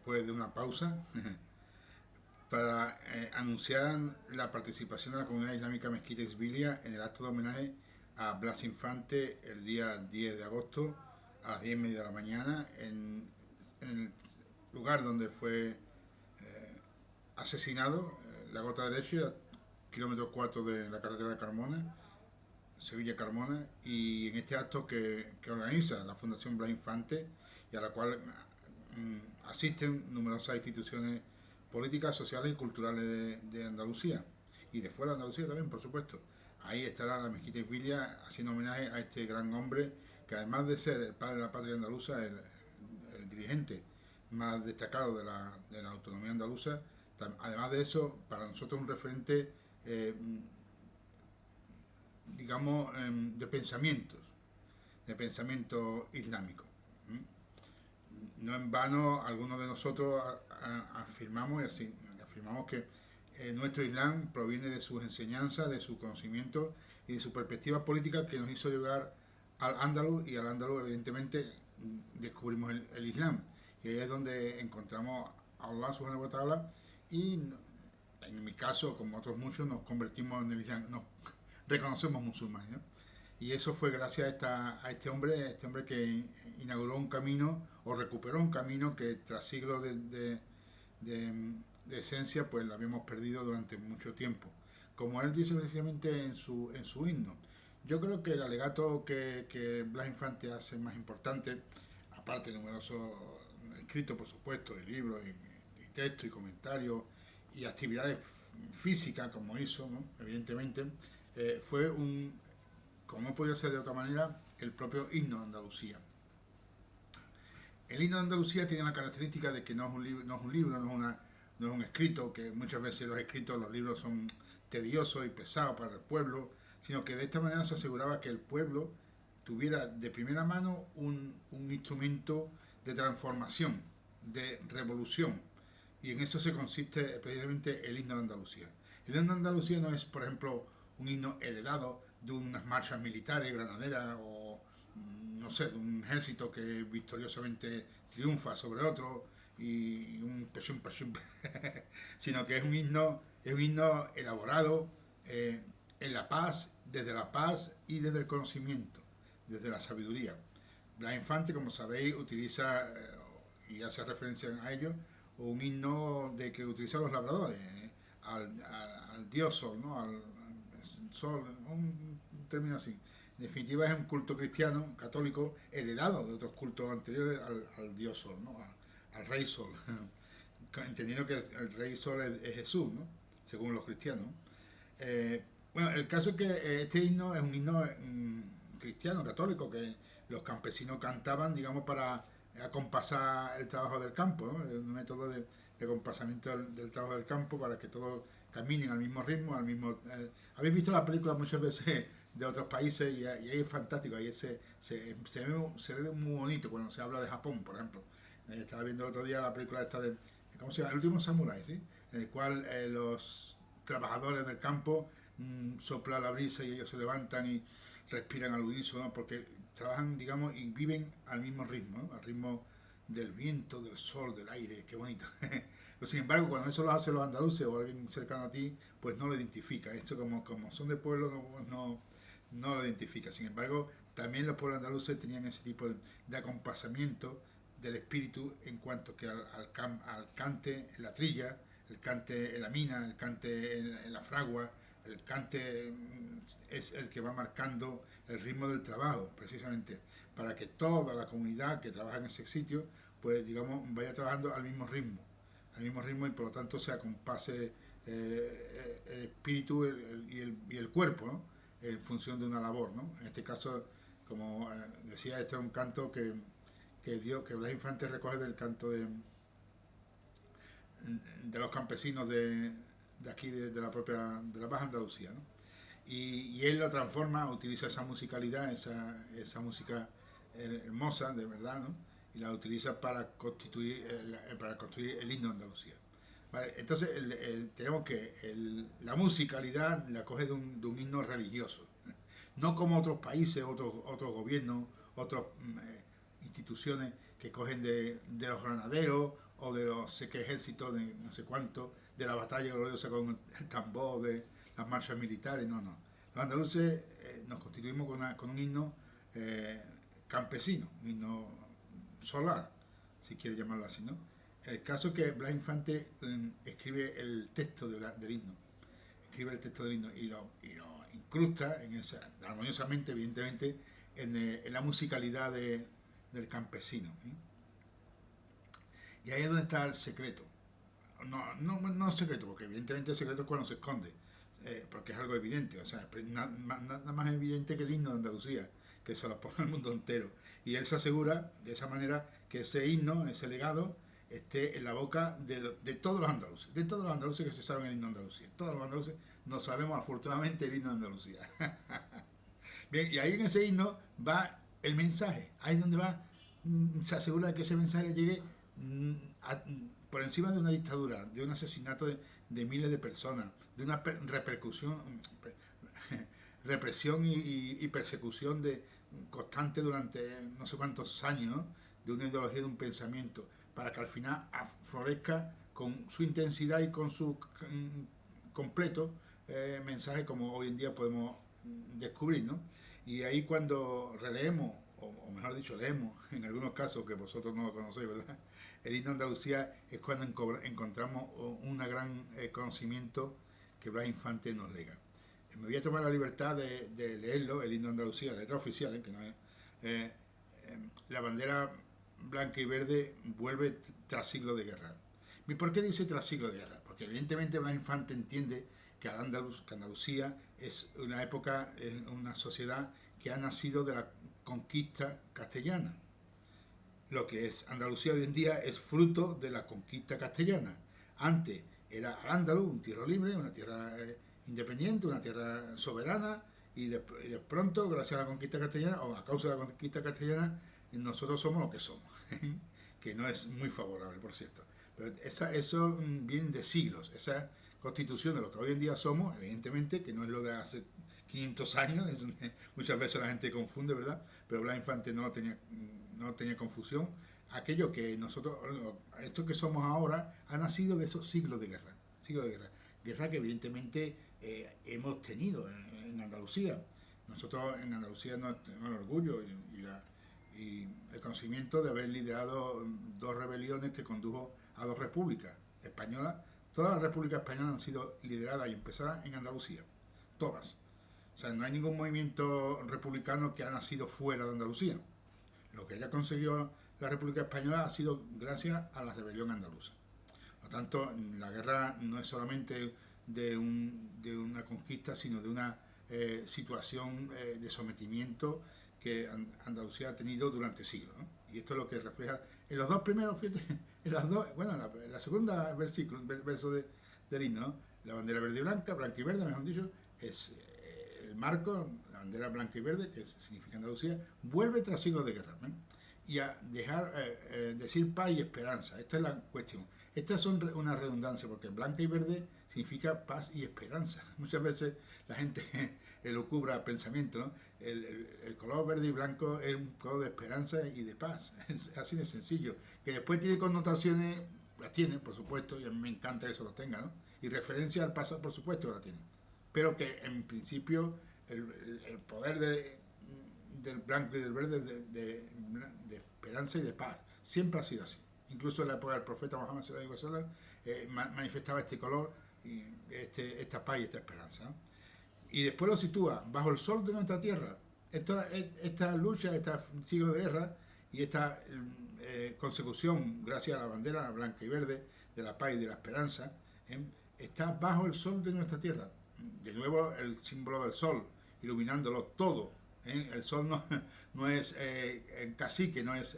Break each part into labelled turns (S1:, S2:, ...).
S1: después de una pausa para anunciar la participación de la comunidad islámica Mezquita Isbilia en el acto de homenaje a Blas Infante el día 10 de agosto a las 10:30 de la mañana en el lugar donde fue asesinado, la Gota Derecha, kilómetro 4 de la carretera de Carmona, Sevilla-Carmona, y en este acto que organiza la Fundación Blas Infante y a la cual asisten numerosas instituciones políticas, sociales y culturales de Andalucía y de fuera de Andalucía también, por supuesto. Ahí estará la Mezquita Isbilia haciendo homenaje a este gran hombre que, además de ser el padre de la patria andaluza, el dirigente más destacado de la autonomía andaluza, además de eso, para nosotros un referente digamos de pensamiento islámico. No en vano algunos de nosotros afirmamos que nuestro Islam proviene de sus enseñanzas, de su conocimiento y de su perspectiva política que nos hizo llegar al Andaluz, y al Andaluz evidentemente descubrimos el Islam, y ahí es donde encontramos a Allah subhanahu wa ta'ala, y en mi caso, como otros muchos, nos convertimos en el Islam, nos reconocemos musulmanes, ¿no? Y eso fue gracias a este hombre que inauguró un camino, o recuperó un camino que tras siglos de esencia pues lo habíamos perdido durante mucho tiempo. Como él dice precisamente en su himno, yo creo que el alegato que Blas Infante hace más importante, aparte de numerosos escritos, por supuesto, de libros y textos y comentarios y actividades físicas como hizo, ¿no? Evidentemente, fue como no podía ser de otra manera, el propio himno de Andalucía. El himno de Andalucía tiene la característica de que no es un libro, no es un escrito, que muchas veces los libros son tediosos y pesados para el pueblo, sino que de esta manera se aseguraba que el pueblo tuviera de primera mano un instrumento de transformación, de revolución, y en eso se consiste precisamente el himno de Andalucía. El himno de Andalucía no es, por ejemplo, un himno heredado de unas marchas militares, granaderas, o no sé, de un ejército que victoriosamente triunfa sobre otro, y un pechum, sino que es un himno elaborado en la paz, desde la paz y desde el conocimiento, desde la sabiduría. Blas Infante, como sabéis, utiliza, y hace referencia a ello, un himno que utilizan los labradores, al dios sol, ¿no? Al sol, un término así. En definitiva, es un culto cristiano, católico, heredado de otros cultos anteriores al dios sol, ¿no? Al rey sol, entendiendo que el rey sol es Jesús, ¿no? Según los cristianos. Bueno, el caso es que este himno es un himno cristiano, católico, que los campesinos cantaban, digamos, para acompasar el trabajo del campo, ¿no? Un método de compasamiento del trabajo del campo para que todos caminen al mismo ritmo, habéis visto la película muchas veces de otros países, y ahí es fantástico, ahí se ve muy bonito cuando se habla de Japón, por ejemplo. Estaba viendo el otro día la película esta de, ¿cómo se llama? El último samurái, ¿sí? En el cual los trabajadores del campo sopla la brisa y ellos se levantan y respiran al unísono, ¿no? Porque trabajan, digamos, y viven al mismo ritmo, ¿no? Al ritmo del viento, del sol, del aire, qué bonito. Pero sin embargo, cuando eso lo hacen los andaluces o alguien cercano a ti, pues no lo identifica. Esto como son de pueblo, no lo identifica. Sin embargo, también los pueblos andaluces tenían ese tipo de acompasamiento del espíritu en cuanto que al cante en la trilla, el cante en la mina, el cante en la fragua. El cante es el que va marcando el ritmo del trabajo, precisamente, para que toda la comunidad que trabaja en ese sitio, pues digamos, vaya trabajando al mismo ritmo, y por lo tanto se acompase el espíritu y el cuerpo, ¿no? En función de una labor, ¿no? En este caso, como decía, este es un canto que Blas Infante recoge del canto de los campesinos de aquí, de la Baja Andalucía, ¿no? Y él lo transforma, utiliza esa musicalidad, esa música hermosa, de verdad, ¿no? Y la utiliza para construir el himno de Andalucía. Vale, entonces tenemos que la musicalidad la coge de un himno religioso, no como otros países, otros gobiernos, otras instituciones que cogen de los granaderos o de los sé qué ejércitos de no sé cuánto, de la batalla gloriosa con el tambor, de las marchas militares, no, no. Los andaluces nos constituimos con un himno campesino, un himno solar, si quiere llamarlo así, ¿no? El caso es que Blas Infante escribe el texto del himno, y lo incrusta en esa, armoniosamente, evidentemente, en la musicalidad del campesino. Y ahí es donde está el secreto. No secreto, porque evidentemente el secreto es cuando se esconde, porque es algo evidente, o sea, nada más evidente que el himno de Andalucía, que se lo pone al mundo entero. Y él se asegura de esa manera que ese himno, ese legado, esté en la boca de todos los andaluces que se saben el himno de Andalucía. Todos los andaluces no sabemos afortunadamente el himno de Andalucía. Bien, y ahí en ese himno va el mensaje, ahí es donde va, se asegura de que ese mensaje llegue por encima de una dictadura, de un asesinato de miles de personas, de una represión y persecución constante durante no sé cuántos años, ¿no? De una ideología, de un pensamiento, para que al final florezca con su intensidad y con su completo mensaje, como hoy en día podemos descubrir, ¿no? Y ahí cuando releemos, o mejor dicho, leemos, en algunos casos que vosotros no lo conocéis, ¿verdad? El himno de Andalucía es cuando encontramos un gran conocimiento que Blas Infante nos lega. Me voy a tomar la libertad de leerlo, el himno de Andalucía, la letra oficial, que no es, la bandera blanca y verde vuelve tras siglos de guerra. ¿Y por qué dice tras siglos de guerra? Porque evidentemente Blas Infante entiende que Andalucía es una época, una sociedad que ha nacido de la conquista castellana. Lo que es Andalucía hoy en día es fruto de la conquista castellana. Antes era Al-Ándalus, un tierra libre, una tierra independiente, una tierra soberana, y de pronto, gracias a la conquista castellana, o a causa de la conquista castellana, nosotros somos lo que somos, que no es muy favorable, por cierto. Pero eso viene de siglos, esa constitución de lo que hoy en día somos, evidentemente, que no es lo de hace 500 años, muchas veces la gente confunde, ¿verdad? Pero Blas Infante no tenía confusión. Aquello que nosotros, esto que somos ahora, ha nacido de esos siglos de guerra, guerra que evidentemente hemos tenido en Andalucía. Nosotros en Andalucía nos tenemos el orgullo y el conocimiento de haber liderado dos rebeliones que condujo a dos repúblicas españolas. Todas las repúblicas españolas han sido lideradas y empezadas en Andalucía, todas. O sea, no hay ningún movimiento republicano que ha nacido fuera de Andalucía. Lo que haya conseguido la República Española ha sido gracias a la rebelión andaluza. Por lo tanto, la guerra no es solamente de una conquista, sino de una situación de sometimiento que Andalucía ha tenido durante siglos, ¿no? Y esto es lo que refleja en los dos primeros, fíjate, en la segunda verso del himno, ¿no? La bandera verde y blanca y verde, mejor dicho, es el marco, la bandera blanca y verde, que significa Andalucía, vuelve tras siglos de guerra, ¿no? Y a dejar decir paz y esperanza. Esta es la cuestión. Estas son una redundancia, porque blanca y verde significa paz y esperanza. Muchas veces la gente elucubra pensamiento, ¿no? El color verde y blanco es un color de esperanza y de paz. Es así de sencillo. Que después tiene connotaciones, las tiene, por supuesto, y a mí me encanta que se lo tenga, ¿no? Y referencia al pasado, por supuesto, la tiene. Pero que en principio el poder del blanco y del verde de esperanza y de paz siempre ha sido así. Incluso en la época del profeta Muhammad sallallahu alaihi wasallam manifestaba este color, y esta paz y esta esperanza, ¿no? Y después lo sitúa bajo el sol de nuestra tierra. Esta lucha, este siglo de guerra y esta consecución, gracias a la bandera blanca y verde de la paz y de la esperanza, está bajo el sol de nuestra tierra. De nuevo el símbolo del sol, iluminándolo todo. El sol no es cacique, no es,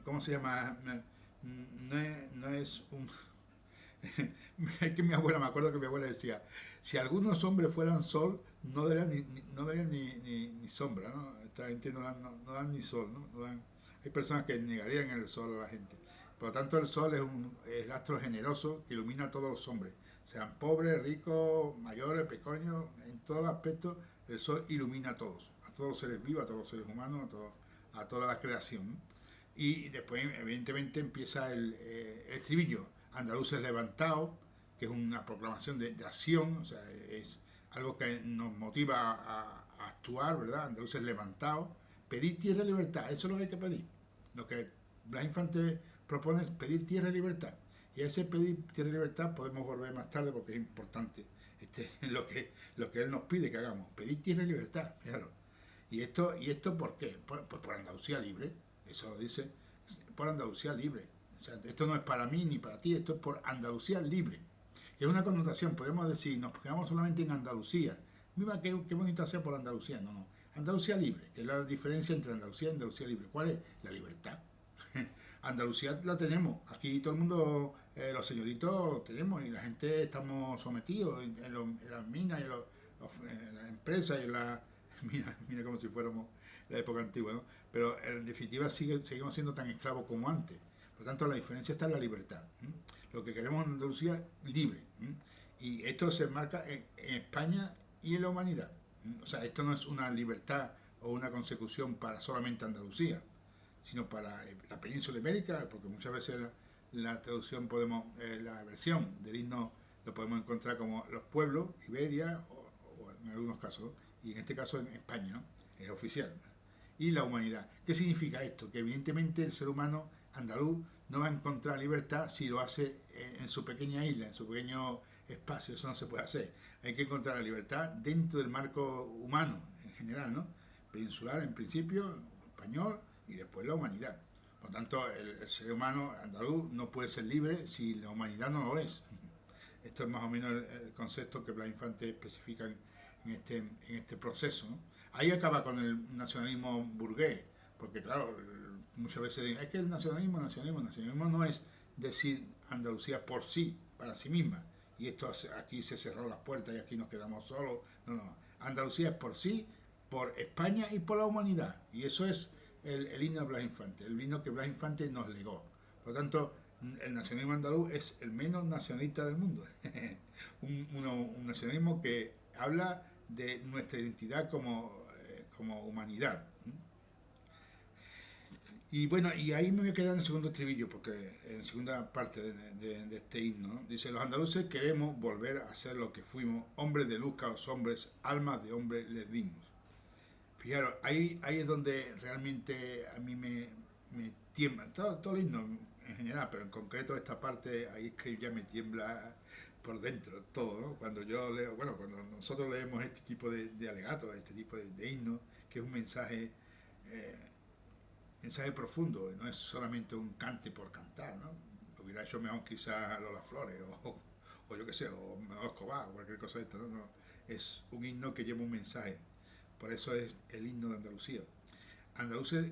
S1: ¿cómo se llama? No es un... Es que mi abuela, me acuerdo que mi abuela decía, si algunos hombres fueran sol, no darían ni sombra, ¿no? Esta gente no dan ni sol, ¿no? Hay personas que negarían el sol a la gente. Por lo tanto, el sol es el astro generoso que ilumina a todos los hombres, sean pobres, ricos, mayores, pequeños, en todos los aspectos, el sol ilumina a todos los seres vivos, a todos los seres humanos, a toda la creación. Y después, evidentemente, empieza el estribillo, andaluces levantados, que es una proclamación de acción, o sea, es algo que nos motiva a actuar, ¿verdad? Andaluces levantados, pedir tierra y libertad, eso es lo que hay que pedir. Lo que Blas Infante propone es pedir tierra y libertad. Y a ese pedir tierra y libertad podemos volver más tarde porque es importante lo que él nos pide que hagamos, pedir tierra y libertad, claro. Y esto ¿por qué? Pues por Andalucía libre, eso lo dice, por Andalucía libre. O sea, esto no es para mí ni para ti, esto es por Andalucía libre. Que es una connotación, podemos decir, nos quedamos solamente en Andalucía. Mira qué bonita sea por Andalucía, no, no. Andalucía libre, que es la diferencia entre Andalucía y Andalucía libre. ¿Cuál es? La libertad. Andalucía la tenemos, aquí todo el mundo, los señoritos tenemos y la gente estamos sometidos en las minas y en las empresas y en las mira como si fuéramos la época antigua, ¿no? Pero en definitiva seguimos siendo tan esclavos como antes. Por lo tanto, la diferencia está en la libertad. Lo que queremos en Andalucía, libre. Y esto se marca en España y en la humanidad. O sea, esto no es una libertad o una consecución para solamente Andalucía, sino para la península ibérica, porque muchas veces la traducción la versión del himno lo podemos encontrar como los pueblos, Iberia, o en algunos casos, y en este caso en España, ¿no? Es oficial. Y la humanidad. ¿Qué significa esto? Que evidentemente el ser humano andaluz no va a encontrar libertad si lo hace en su pequeña isla, en su pequeño espacio, eso no se puede hacer. Hay que encontrar la libertad dentro del marco humano en general, ¿no? Peninsular en principio, español, y después la humanidad. Por lo tanto, el ser humano andaluz no puede ser libre si la humanidad no lo es. Esto es más o menos el concepto que Blas Infante especifica en este proceso, ¿no? Ahí acaba con el nacionalismo burgués, porque claro, muchas veces dicen, es que el nacionalismo no es decir Andalucía por sí, para sí misma, y esto aquí se cerró las puertas y aquí nos quedamos solos. No, no, Andalucía es por sí, por España y por la humanidad, y eso es el himno de Blas Infante, el himno que Blas Infante nos legó. Por lo tanto, el nacionalismo andaluz es el menos nacionalista del mundo. un nacionalismo que habla de nuestra identidad como humanidad. Y bueno, y ahí me voy a quedar en el segundo estribillo, porque en la segunda parte de este himno, ¿no? Dice, los andaluces queremos volver a ser lo que fuimos, hombres de luz a los hombres, almas de hombres les dimos. Fijaros, ahí es donde realmente a mí me tiembla, todo el himno en general, pero en concreto esta parte, ahí es que ya me tiembla por dentro todo, ¿no? Cuando yo leo, bueno, cuando nosotros leemos este tipo de alegatos, este tipo de himno, que es un eh, mensaje profundo, no es solamente un cante por cantar, ¿no? Lo hubiera hecho mejor quizás Lola Flores o yo qué sé, o mejor Escobar o cualquier cosa de esto, ¿no? Es un himno que lleva un mensaje. Por eso es el himno de Andalucía. Andaluces,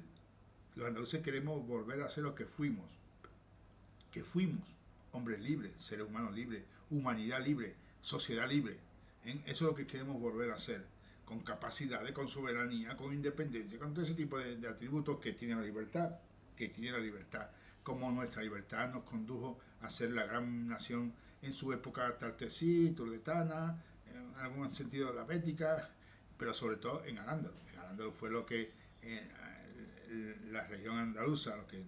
S1: los andaluces queremos volver a ser lo que fuimos, hombres libres, seres humanos libres, humanidad libre, sociedad libre. Eso es lo que queremos volver a ser, con capacidades, con soberanía, con independencia, con todo ese tipo de atributos que tiene la libertad, como nuestra libertad nos condujo a ser la gran nación en su época tartesí, turdetana, en algún sentido la bética, pero sobre todo en Al-Ándalus. Al-Ándalus fue lo que la región andaluza, lo que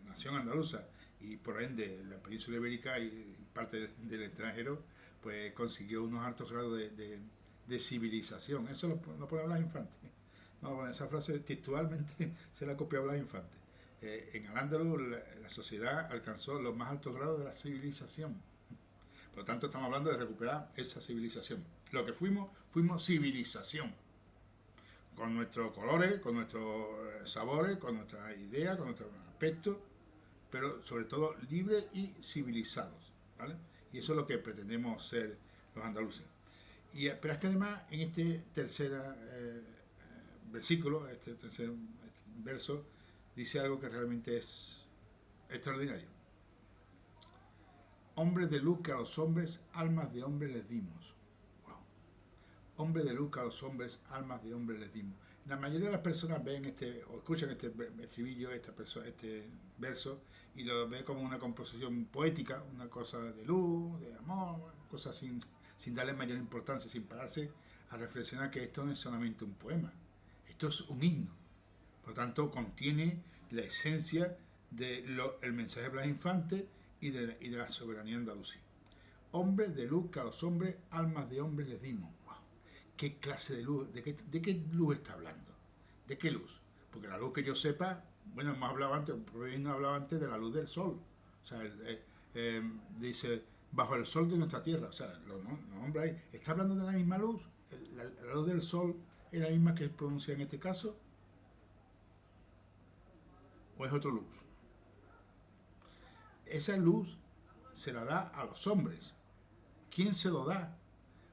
S1: nación andaluza, y por ende la península ibérica y parte del extranjero, pues consiguió unos altos grados de civilización. Eso lo pone Blas Infante. No, esa frase textualmente se la copia Blas Infante. En Al-Ándalus la sociedad alcanzó los más altos grados de la civilización. Por lo tanto, estamos hablando de recuperar esa civilización. Lo que fuimos civilización. Con nuestros colores, con nuestros sabores, con nuestras ideas, con nuestros aspectos, pero sobre todo libres y civilizados, ¿vale? Y eso es lo que pretendemos ser los andaluces. Pero es que además en este tercer versículo, este tercer verso, dice algo que realmente es extraordinario. Hombres de luz que a los hombres, almas de hombres les dimos. Wow. Hombres de luz que a los hombres, almas de hombres les dimos. La mayoría de las personas ven o escuchan este estribillo, este verso, y lo ve como una composición poética, una cosa de luz, de amor, cosas sin darle mayor importancia, sin pararse a reflexionar que esto no es solamente un poema, esto es un himno. Por lo tanto, contiene la esencia del mensaje de Blas Infante y de la soberanía andaluzí. Hombres de luz que a los hombres, almas de hombres les dimos. Wow. ¿Qué clase de luz? ¿De qué luz está hablando? ¿De qué luz? Porque la luz que yo sepa, bueno, hemos hablado antes, no hablaba antes de la luz del sol. O sea, dice, bajo el sol de nuestra tierra. O sea, los nombres ahí. ¿Está hablando de la misma luz? La luz del sol es la misma que pronuncia en este caso, o es otra luz. Esa luz se la da a los hombres. ¿Quién se lo da?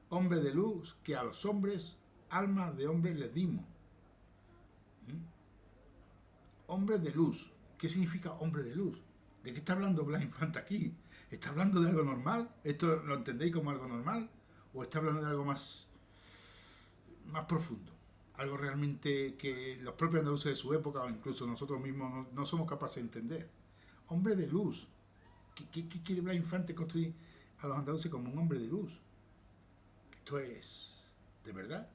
S1: Hombre de luz, que a los hombres, almas de hombres les dimos. Hombre de luz. ¿Qué significa hombre de luz? ¿De qué está hablando Blas Infante aquí? ¿Está hablando de algo normal? ¿Esto lo entendéis como algo normal? ¿O está hablando de algo más profundo? Algo realmente que los propios andaluces de su época o incluso nosotros mismos no somos capaces de entender. Hombre de luz. ¿Qué quiere Blas Infante construir a los andaluces como un hombre de luz? ¿Esto es de verdad?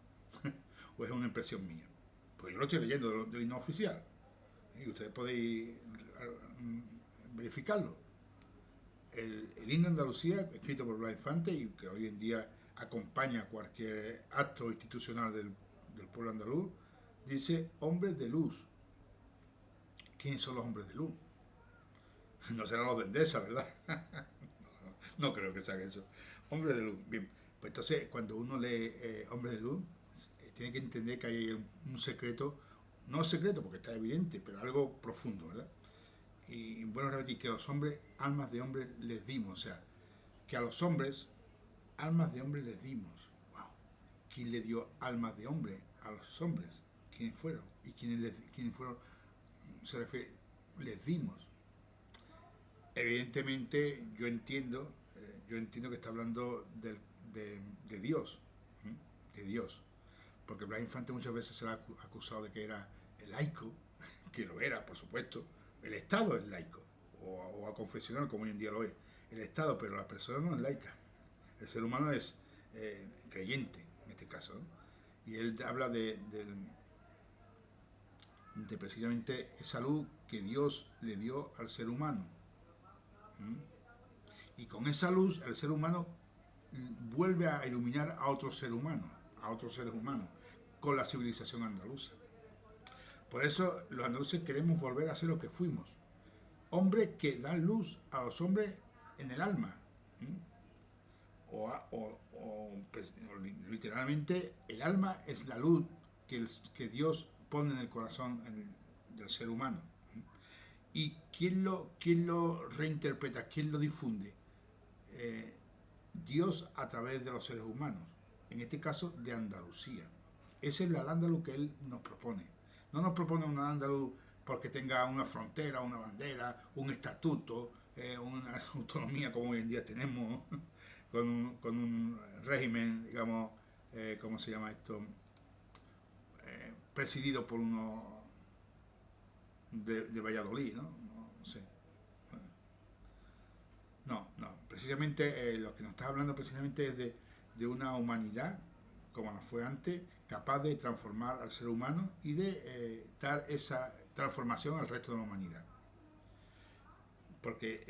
S1: ¿O es una impresión mía? Pues yo lo estoy leyendo del himno oficial. Y ustedes podéis verificarlo. El himno de Andalucía, escrito por Blas Infante y que hoy en día acompaña cualquier acto institucional del pueblo andaluz, dice hombres de luz. ¿Quiénes son los hombres de luz? No serán los de Endesa, ¿verdad? No creo que sea eso. Hombres de luz. Bien, pues entonces cuando uno lee hombres de luz, tiene que entender que hay un secreto, no secreto porque está evidente, pero algo profundo, ¿verdad? Y bueno, repetir que a los hombres, almas de hombres les dimos, o sea, que a los hombres, almas de hombres les dimos. Wow. ¿Quién le dio almas de hombre a los hombres? ¿Quiénes fueron? ¿Y quiénes fueron? Se refiere, les dimos. Evidentemente, yo entiendo que está hablando de Dios, de Dios, porque Blas Infante muchas veces se le ha acusado de que era laico, que lo era, por supuesto. El Estado es laico, o aconfesional, como hoy en día lo es. El Estado, pero la persona no es laica. El ser humano es creyente, en este caso, ¿no? Y él habla de precisamente esa luz que Dios le dio al ser humano. Y con esa luz el ser humano vuelve a iluminar a otros seres humanos, con la civilización andaluza. Por eso los andaluces queremos volver a ser lo que fuimos. Hombres que dan luz a los hombres en el alma. Pues, literalmente el alma es la luz que Dios pone en el corazón del ser humano. ¿Y quién lo reinterpreta? ¿Quién lo difunde? Dios a través de los seres humanos, en este caso de Andalucía. Ese es el andaluz que él nos propone. No nos propone un andaluz porque tenga una frontera, una bandera, un estatuto, una autonomía como hoy en día tenemos, con un régimen, digamos, ¿cómo se llama esto? Presidido por uno de Valladolid, ¿no? No sé. No, precisamente lo que nos está hablando precisamente es de una humanidad, como nos fue antes, capaz de transformar al ser humano y de dar esa transformación al resto de la humanidad. Porque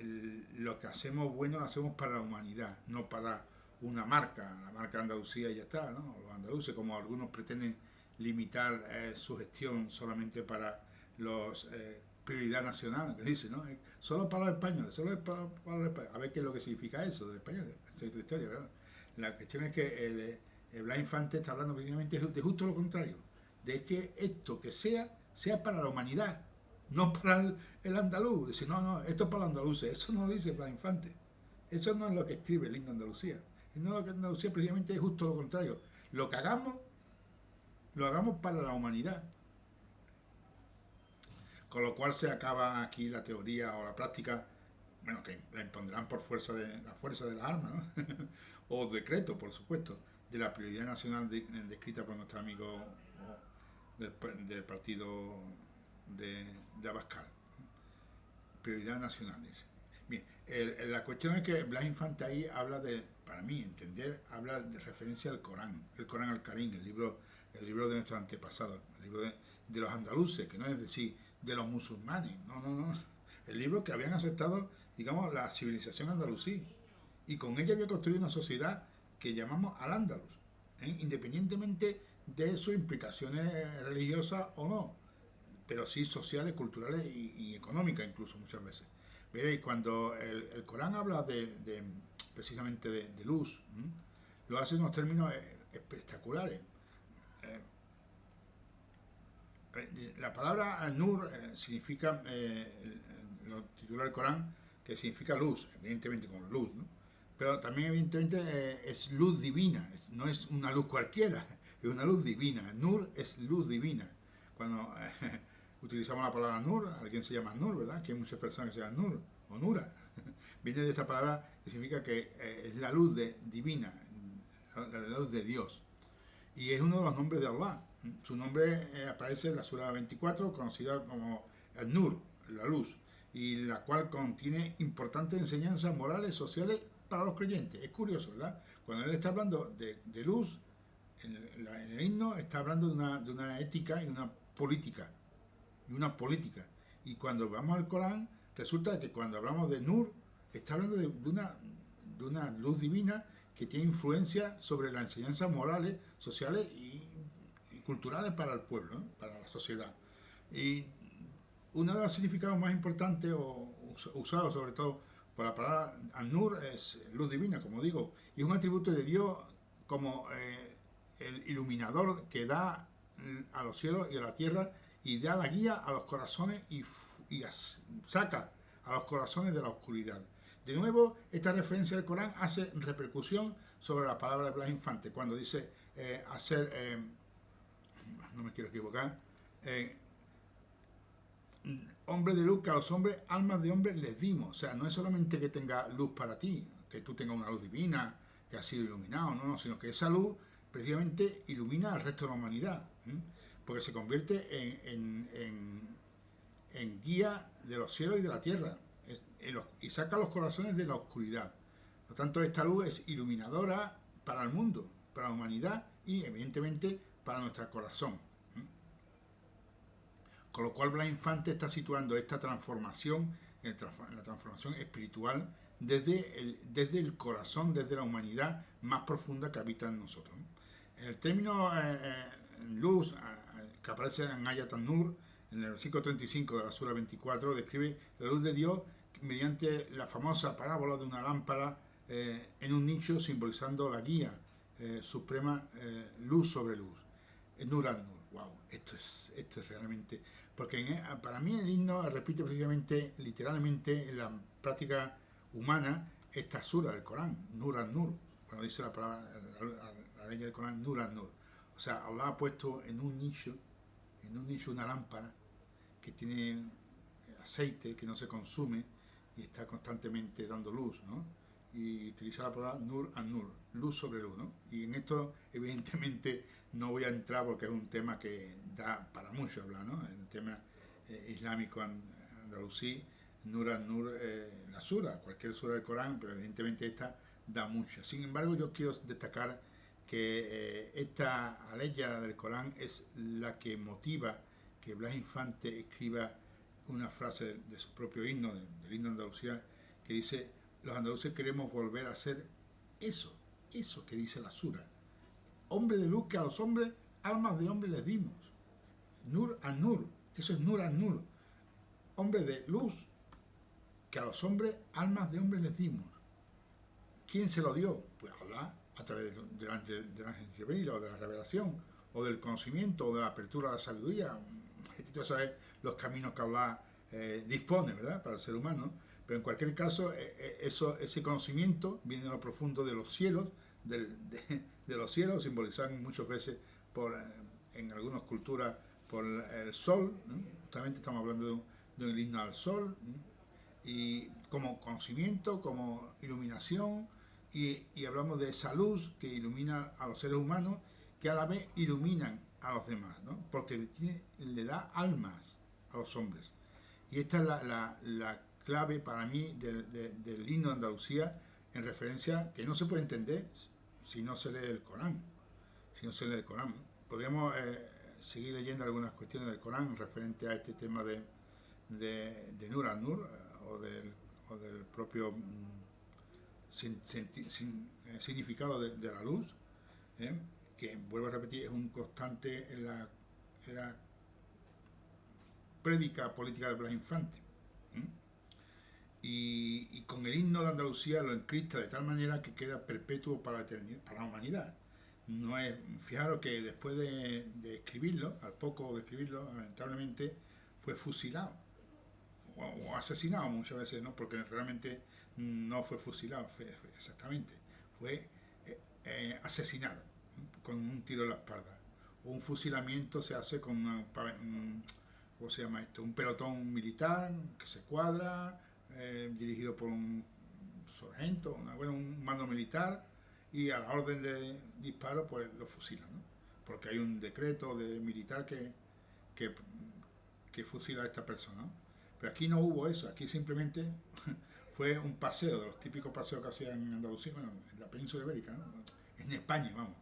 S1: lo que hacemos bueno lo hacemos para la humanidad, no para una marca, la marca Andalucía y ya está, ¿no? Los andaluces, como algunos pretenden limitar su gestión solamente para los prioridad nacional, que dice, ¿no? Solo para los españoles, solo para los españoles. A ver qué es lo que significa eso del español, esta es otra historia, ¿verdad? La cuestión es que Blas Infante está hablando precisamente de justo lo contrario, de que esto que sea para la humanidad, no para el andaluz. Dice, no, esto es para los andaluces. Eso no lo dice Blas Infante. Eso no es lo que escribe el himno de Andalucía. El himno de Andalucía precisamente es justo lo contrario. Lo que hagamos, lo hagamos para la humanidad. Con lo cual se acaba aquí la teoría o la práctica, bueno, que la impondrán por la fuerza de las armas, ¿no? O decreto, por supuesto, de la prioridad nacional descrita por nuestro amigo del partido de Abascal. Prioridad nacional, dice. Bien, la cuestión es que Blas Infante ahí habla para mí entender, habla de referencia al Corán al-Karim, el libro de nuestros antepasados, el libro de los andaluces, que no es decir de los musulmanes, no, no, no. El libro que habían aceptado, digamos, la civilización andalusí. Y con ella había construido una sociedad que llamamos al-Ándalus, independientemente de sus implicaciones religiosas o no, pero sí sociales, culturales y económicas incluso muchas veces. Veréis, cuando el Corán habla precisamente de luz, lo hace en unos términos espectaculares. Eh, la palabra nur significa, lo titula el Corán, que significa luz, evidentemente con luz, ¿no? Pero también evidentemente es luz divina, no es una luz cualquiera, es una luz divina. Nur es luz divina. Cuando utilizamos la palabra nur, alguien se llama Nur, ¿verdad? Que hay muchas personas que se llaman Nur o Nura. Viene de esa palabra que significa que es la luz divina, la luz de Dios. Y es uno de los nombres de Allah. Su nombre aparece en la Sura 24, conocida como Nur, la luz, y la cual contiene importantes enseñanzas morales, sociales para los creyentes. Es curioso, ¿verdad? Cuando él está hablando de luz, en el himno está hablando de una ética y una política. Y cuando vamos al Corán, resulta que cuando hablamos de Nur, está hablando de una luz divina que tiene influencia sobre las enseñanzas morales, sociales y culturales para el pueblo, ¿no? Para la sociedad. Y uno de los significados más importantes, o usados sobre todo por la palabra An-Nur, es luz divina, como digo, y es un atributo de Dios como el iluminador que da a los cielos y a la tierra y da la guía a los corazones y saca a los corazones de la oscuridad. De nuevo, esta referencia del Corán hace repercusión sobre la palabra de Blas Infante, cuando dice no me quiero equivocar, hombre de luz, que a los hombres, almas de hombres les dimos. O sea, no es solamente que tenga luz para ti, que tú tengas una luz divina, que has sido iluminado, no, sino que esa luz precisamente ilumina al resto de la humanidad, porque se convierte en guía de los cielos y de la tierra, y saca los corazones de la oscuridad. Por lo tanto, esta luz es iluminadora para el mundo, para la humanidad y evidentemente para nuestro corazón. Con lo cual Blas Infante está situando esta transformación, en la transformación espiritual, desde el corazón, desde la humanidad más profunda que habita en nosotros. El término luz, que aparece en Ayat an-Nur, en el versículo 35 de la Sura 24, describe la luz de Dios mediante la famosa parábola de una lámpara en un nicho, simbolizando la guía suprema, luz sobre luz. Nur an-Nur. Wow, esto es realmente... Porque para mí el himno repite precisamente, literalmente, en la práctica humana, esta sura del Corán, Nur an-Nur, cuando dice la palabra, la ley del Corán, Nur an-Nur. O sea, Allah ha puesto en un nicho una lámpara que tiene aceite que no se consume y está constantemente dando luz, ¿no? Y utiliza la palabra Nur an-Nur, luz sobre luz, ¿no? Y en esto, evidentemente, no voy a entrar porque es un tema que da para mucho hablar, ¿no? El tema islámico andalusí, Nur an-Nur, la sura, cualquier sura del Corán, pero evidentemente esta da mucho. Sin embargo, yo quiero destacar que esta aleya del Corán es la que motiva que Blas Infante escriba una frase de su propio himno, del himno de Andalucía, que dice: los andaluces queremos volver a ser eso que dice la sura. Hombre de luz, que a los hombres, almas de hombres les dimos. Nur an-Nur, eso es Nur an-Nur. Hombre de luz, que a los hombres, almas de hombres les dimos. ¿Quién se lo dio? Pues Allah, a través del ángel Jibril, o de la revelación, o del conocimiento, o de la apertura a la sabiduría. Tú sabes los caminos que Allah dispone, ¿verdad?, para el ser humano. Pero en cualquier caso, ese conocimiento viene de lo profundo de los cielos, de los cielos, simbolizados muchas veces en algunas culturas por el sol, ¿no? Justamente estamos hablando de un himno al sol, ¿no? Y como conocimiento, como iluminación, y hablamos de esa luz que ilumina a los seres humanos, que a la vez iluminan a los demás, ¿no? Porque le da almas a los hombres. Y esta es la clave para mí del himno de Andalucía, en referencia que no se puede entender si no se lee el Corán. Podríamos seguir leyendo algunas cuestiones del Corán referente a este tema de de Nur al-Nur o del propio significado de la luz, ¿eh? Que vuelvo a repetir, es un constante en la prédica política de Blas Infante. ¿Eh? Y con el himno de Andalucía lo encrista de tal manera que queda perpetuo para la eternidad, para la humanidad. No es, fijaros que después de escribirlo, al poco de escribirlo, lamentablemente fue fusilado o asesinado muchas veces, ¿no? Porque realmente no fue fusilado, exactamente, fue asesinado con un tiro en la espalda. Un fusilamiento se hace con ¿cómo se llama esto? Un pelotón militar que se cuadra, dirigido por un sargento, un mando militar, y a la orden de disparo pues lo fusilan, ¿no? Porque hay un decreto de militar que, que fusila a esta persona, ¿no? Pero aquí no hubo eso, aquí simplemente fue un paseo, de los típicos paseos que hacían en Andalucía, bueno, en la península ibérica, ¿no? En España, vamos,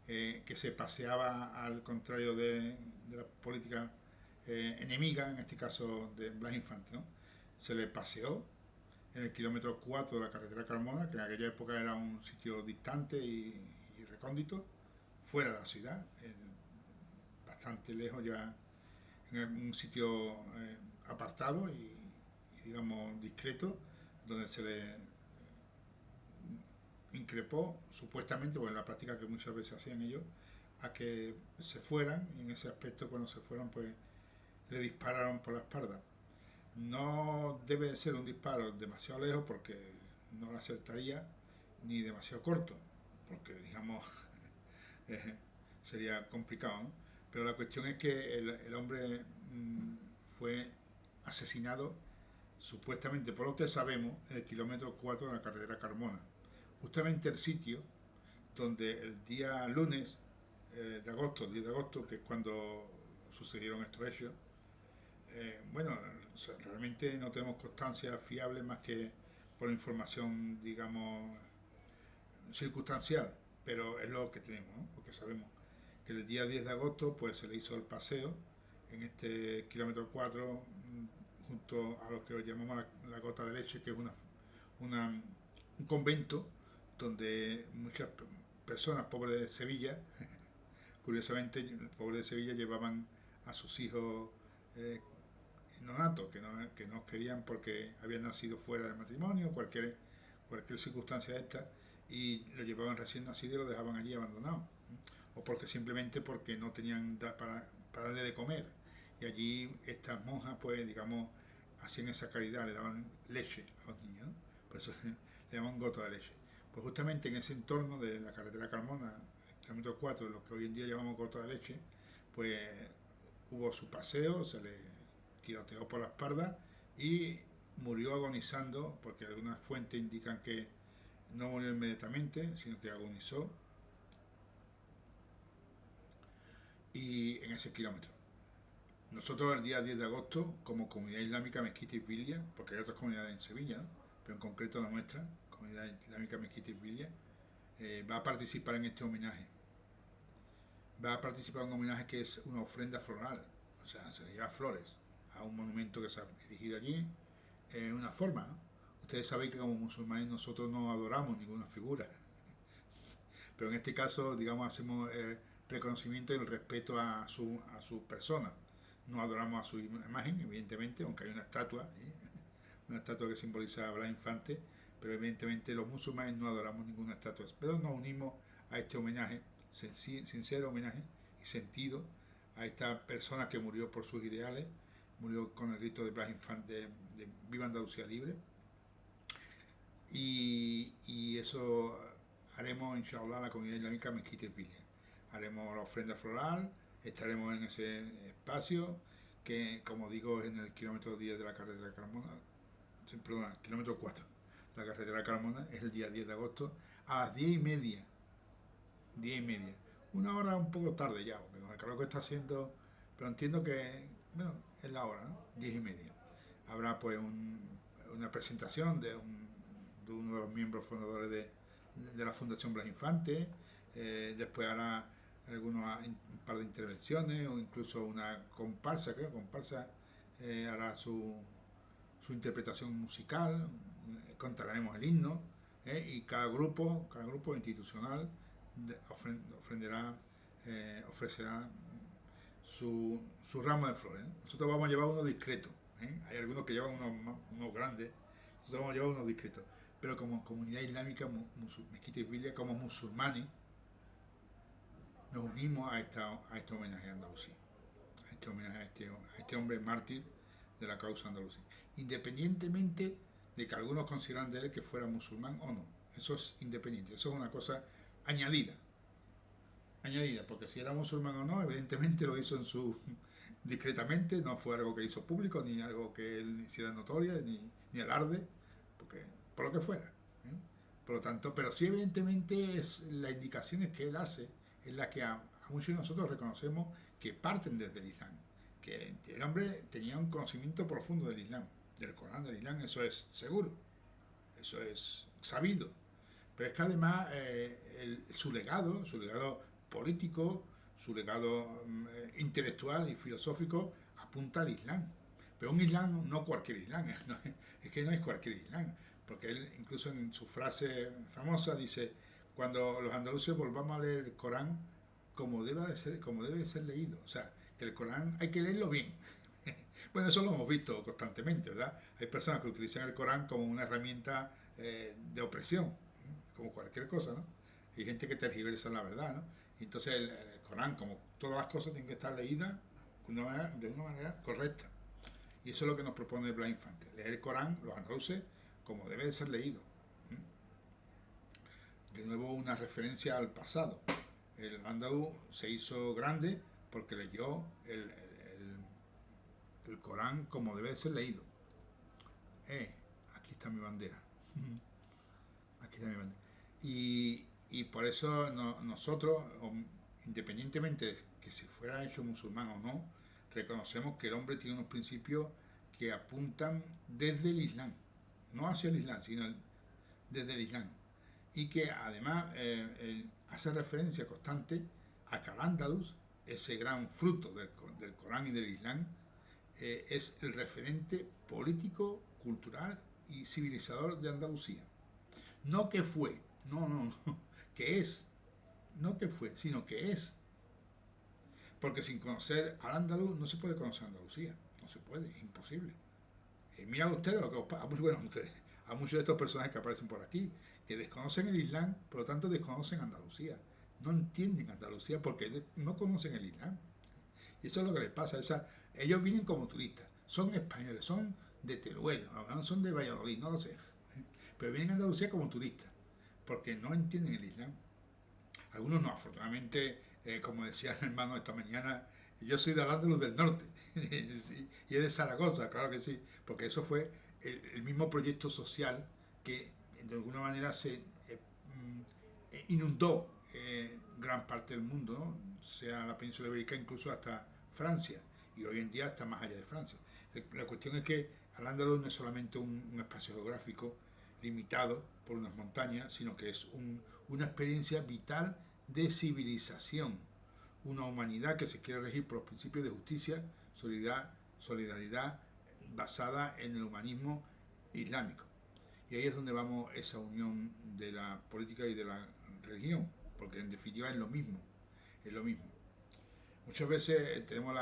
S1: que se paseaba al contrario de la política enemiga, en este caso de Blas Infante, ¿no? Se le paseó en el kilómetro 4 de la carretera Carmona, que en aquella época era un sitio distante y recóndito, fuera de la ciudad, bastante lejos ya, en un sitio apartado y, digamos, discreto, donde se le increpó, supuestamente, bueno, en la práctica que muchas veces hacían ellos, a que se fueran, y en ese aspecto cuando se fueron pues le dispararon por la espalda. No debe ser un disparo demasiado lejos porque no lo acertaría, ni demasiado corto, porque digamos sería complicado, ¿no? Pero la cuestión es que el hombre fue asesinado, supuestamente por lo que sabemos, en el kilómetro 4 de la carretera Carmona. Justamente el sitio donde el día lunes de agosto, el 10 de agosto, que es cuando sucedieron estos hechos, bueno, o sea, realmente no tenemos constancia fiable más que por información, digamos, circunstancial, pero es lo que tenemos, ¿no? Porque sabemos que el día 10 de agosto pues se le hizo el paseo en este kilómetro 4 junto a lo que llamamos la Gota de Leche, que es una, un convento donde muchas personas pobres de Sevilla, curiosamente, pobres de Sevilla llevaban a sus hijos nonatos, que no querían porque habían nacido fuera del matrimonio, cualquier circunstancia de esta, y lo llevaban recién nacido y lo dejaban allí abandonado, o porque simplemente porque no tenían para darle de comer, y allí estas monjas pues digamos hacían esa caridad, le daban leche a los niños, ¿no? Por eso le llaman gota de leche. Pues justamente en ese entorno de la carretera Carmona, el kilómetro 4, lo que hoy en día llamamos gota de leche, pues hubo su paseo, se le tiroteó por la espalda y murió agonizando, porque algunas fuentes indican que no murió inmediatamente, sino que agonizó, y en ese kilómetro. Nosotros el día 10 de agosto, como Comunidad Islámica Mezquita y Pilia, porque hay otras comunidades en Sevilla, ¿no? Pero en concreto la nuestra, Comunidad Islámica Mezquita y Pilia, va a participar en este homenaje. Va a participar en un homenaje que es una ofrenda floral, o sea, se le lleva flores a un monumento que se ha erigido allí, una forma, ¿no? Ustedes saben que como musulmanes nosotros no adoramos ninguna figura, pero en este caso, digamos, hacemos reconocimiento y el respeto a su persona. No adoramos a su imagen, evidentemente, aunque hay una estatua que simboliza a Blas Infante, pero evidentemente los musulmanes no adoramos ninguna estatua. Pero nos unimos a este homenaje, sincero homenaje y sentido a esta persona que murió por sus ideales, murió con el grito de Blas Infante de Viva Andalucía Libre. Y eso haremos, inshallah, la Comunidad Islámica Mezquita y Pilia. Haremos la ofrenda floral, estaremos en ese espacio que, como digo, es en el kilómetro 10 de la carretera Carmona, perdón, kilómetro 4 de la carretera Carmona, es el día 10 de agosto, a las 10:30, 10:30, una hora un poco tarde ya, porque con el calor que está haciendo, pero entiendo que, bueno, es la hora, ¿no? 10:30. Habrá pues una presentación de uno de los miembros fundadores de la Fundación Blas Infante, después hará un par de intervenciones o incluso una comparsa, creo, comparsa hará su interpretación musical, cantaremos el himno, y cada grupo institucional ofrecerá su ramo de flores. Nosotros vamos a llevar uno discreto, hay algunos que llevan unos grandes, nosotros vamos a llevar unos discretos, pero como comunidad islámica, Mezquita Isbilia, como musulmanes, nos unimos a este homenaje a Andalucía, a este homenaje a este hombre mártir de la causa andalusí, independientemente de que algunos consideran de él que fuera musulmán o no. Eso es independiente, eso es una cosa añadida, porque si era musulmán o no, evidentemente lo hizo discretamente, no fue algo que hizo público, ni algo que él hiciera notoria, ni alarde, porque por lo que fuera. Por lo tanto, pero sí evidentemente es las indicaciones que él hace, es la que a muchos de nosotros reconocemos que parten desde el Islam, que el hombre tenía un conocimiento profundo del Islam, del Corán, del Islam, eso es seguro, eso es sabido, pero es que además su legado político, su legado intelectual y filosófico apunta al Islam, pero un Islam no cualquier Islam, es que no es cualquier Islam, porque él incluso en su frase famosa dice: cuando los andaluces volvamos a leer el Corán como debe de ser leído, o sea, que el Corán hay que leerlo bien. Bueno, eso lo hemos visto constantemente, ¿verdad? Hay personas que utilizan el Corán como una herramienta de opresión, como cualquier cosa, ¿no? Hay gente que tergiversa la verdad, ¿no? Y entonces el Corán, como todas las cosas, tienen que estar leídas de una manera correcta. Y eso es lo que nos propone Blas Infante, leer el Corán, los andaluces, como debe de ser leído. De nuevo una referencia al pasado. El andaluz se hizo grande porque leyó el Corán como debe de ser leído. Aquí está mi bandera. Aquí está mi bandera. Y por eso nosotros, independientemente de que se fuera hecho musulmán o no, reconocemos que el hombre tiene unos principios que apuntan desde el Islam, no hacia el Islam, sino desde el Islam, y que además hace referencia constante a que al-Ándalus, ese gran fruto del Corán y del Islam, es el referente político, cultural y civilizador de Andalucía. No que fue, no, que es, no que fue, sino que es. Porque sin conocer al andaluz no se puede conocer Andalucía, no se puede, es imposible. Mira ustedes lo que os pasa, a muchos de estos personajes que aparecen por aquí, que desconocen el Islam, por lo tanto desconocen Andalucía, no entienden Andalucía porque no conocen el Islam. Y eso es lo que les pasa, ellos vienen como turistas, son españoles, son de Teruel, son de Valladolid, no lo sé, pero vienen a Andalucía como turistas, porque no entienden el Islam. Algunos no, afortunadamente, como decía el hermano esta mañana, yo soy de Al-Ándalus del norte y es de Zaragoza, claro que sí, porque eso fue el mismo proyecto social que de alguna manera se inundó gran parte del mundo, ¿no? Sea la península ibérica, incluso hasta Francia, y hoy en día está más allá de Francia. La cuestión es que Al-Ándalus no es solamente un espacio geográfico limitado por unas montañas, sino que es una experiencia vital de civilización, una humanidad que se quiere regir por los principios de justicia, solidaridad basada en el humanismo islámico. Y ahí es donde vamos esa unión de la política y de la religión, porque en definitiva es lo mismo, es lo mismo. Muchas veces tenemos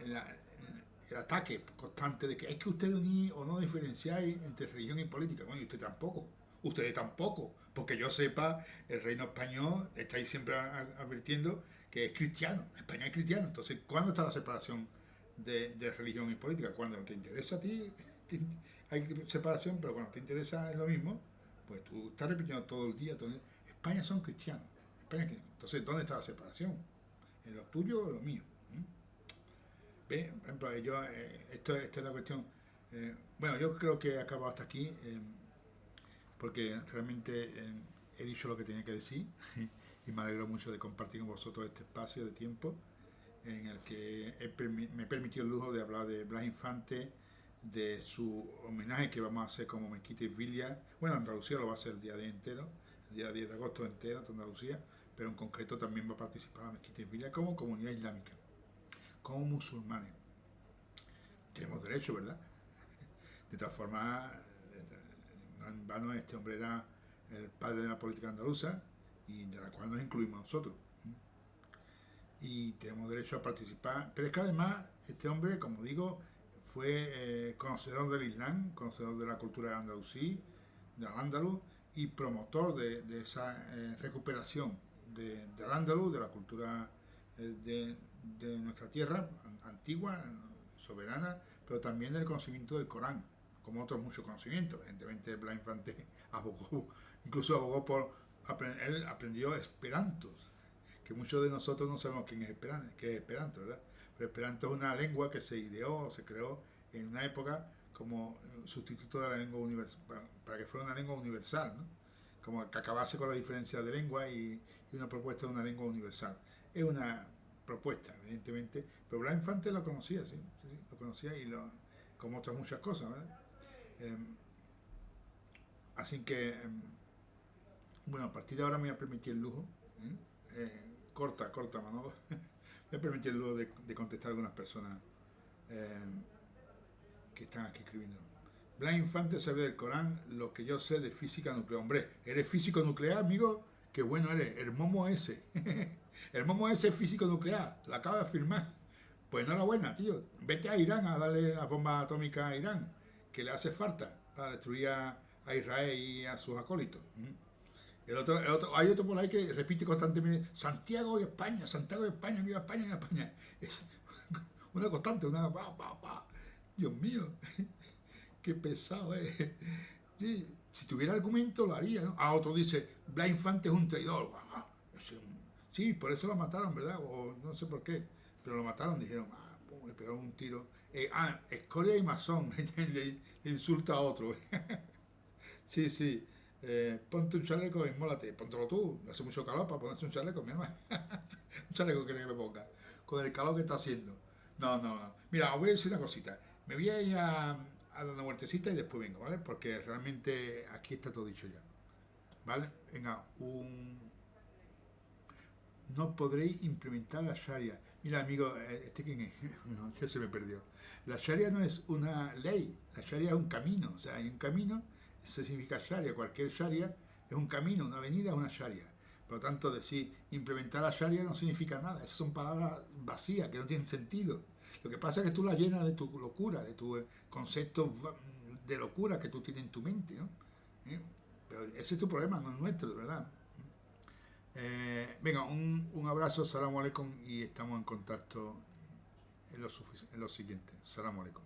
S1: el ataque constante de que es que ustedes ni o no diferenciáis entre religión y política. Bueno, y ustedes tampoco, porque yo sepa, el reino español estáis siempre advirtiendo que es cristiano, España es cristiano. Entonces, ¿cuándo está la separación de religión y política? Cuando te interesa a ti hay separación, pero cuando te interesa es lo mismo, pues tú estás repitiendo todo el día. España son cristianos, España es cristiano. Entonces, ¿dónde está la separación? ¿En lo tuyo o en lo mío? Bien, por ejemplo, esta es la cuestión. Bueno, yo creo que he acabado hasta aquí, porque realmente he dicho lo que tenía que decir y me alegro mucho de compartir con vosotros este espacio de tiempo en el que me he permitido el lujo de hablar de Blas Infante, de su homenaje que vamos a hacer como Mezquita Isbilia. Bueno, Andalucía lo va a hacer el día de entero, el día 10 de agosto entero, Andalucía, pero en concreto también va a participar la Mezquita Isbilia como comunidad islámica. como musulmanes. Tenemos derecho, ¿verdad? De todas formas, no en vano este hombre era el padre de la política andaluza y de la cual nos incluimos nosotros. Y tenemos derecho a participar. Pero es que además este hombre, como digo, fue conocedor del Islam, conocedor de la cultura andalusí, del andaluz, y promotor de esa recuperación del andaluz, de la cultura de nuestra tierra antigua, soberana, pero también del conocimiento del Corán, como otros muchos conocimientos. Evidentemente Blas Infante abogó, incluso abogó por, él aprendió Esperanto, que muchos de nosotros no sabemos qué es Esperanto, ¿verdad? Pero Esperanto es una lengua que se ideó, se creó en una época como sustituto de la lengua universal, para que fuera una lengua universal, ¿no? Como que acabase con la diferencia de lengua y una propuesta de una lengua universal. Es una propuesta, evidentemente, pero Blas Infante lo conocía, sí, sí, lo conocía y como otras muchas cosas, ¿verdad? Eh, así que, bueno, a partir de ahora me voy a permitir el lujo, corta, Manolo, me voy a permitir el lujo de contestar a algunas personas eh, que están aquí escribiendo. Blas Infante sabe del Corán lo que yo sé de física nuclear. Hombre, ¿eres físico nuclear, amigo? Qué bueno eres. El Momo ese. El Momo ese es físico nuclear. Lo acaba de firmar. Pues enhorabuena, tío. Vete a Irán a darle la bomba atómica a Irán, que le hace falta para destruir a Israel y a sus acólitos. Hay otro por ahí que repite constantemente: Santiago y España, viva España, viva España. Es una constante, una... Dios mío. Qué pesado es. Sí, si tuviera argumento lo haría, ¿no? Otro dice, Blas Infante es un traidor. Sí, por eso lo mataron, ¿verdad? O no sé por qué. Pero lo mataron, dijeron, pum, le pegaron un tiro. Escoria y masón, le insulta a otro. Sí, sí. Ponte un chaleco y mólate. Póntelo tú. Hace mucho calor para ponerse un chaleco, mi hermano. Un chaleco que me ponga. Con el calor que está haciendo. No. Mira, os voy a decir una cosita. Me voy a ir a dar una vueltecita y después vengo, ¿vale? Porque realmente aquí está todo dicho ya. ¿Vale? Venga, no podréis implementar la Sharia. Mira, amigo, ¿este quién es? No, ya se me perdió. La Sharia no es una ley, la Sharia es un camino. O sea, hay un camino, eso significa Sharia. Cualquier Sharia es un camino, una avenida, una Sharia. Por lo tanto, decir implementar la Sharia no significa nada. Esas son palabras vacías, que no tienen sentido. Lo que pasa es que tú la llenas de tu locura, de tu concepto de locura que tú tienes en tu mente, ¿no? Pero ese es tu problema, no es nuestro, de verdad. Venga, un abrazo, salam aleikum, y estamos en contacto en lo siguiente. Salam aleikum.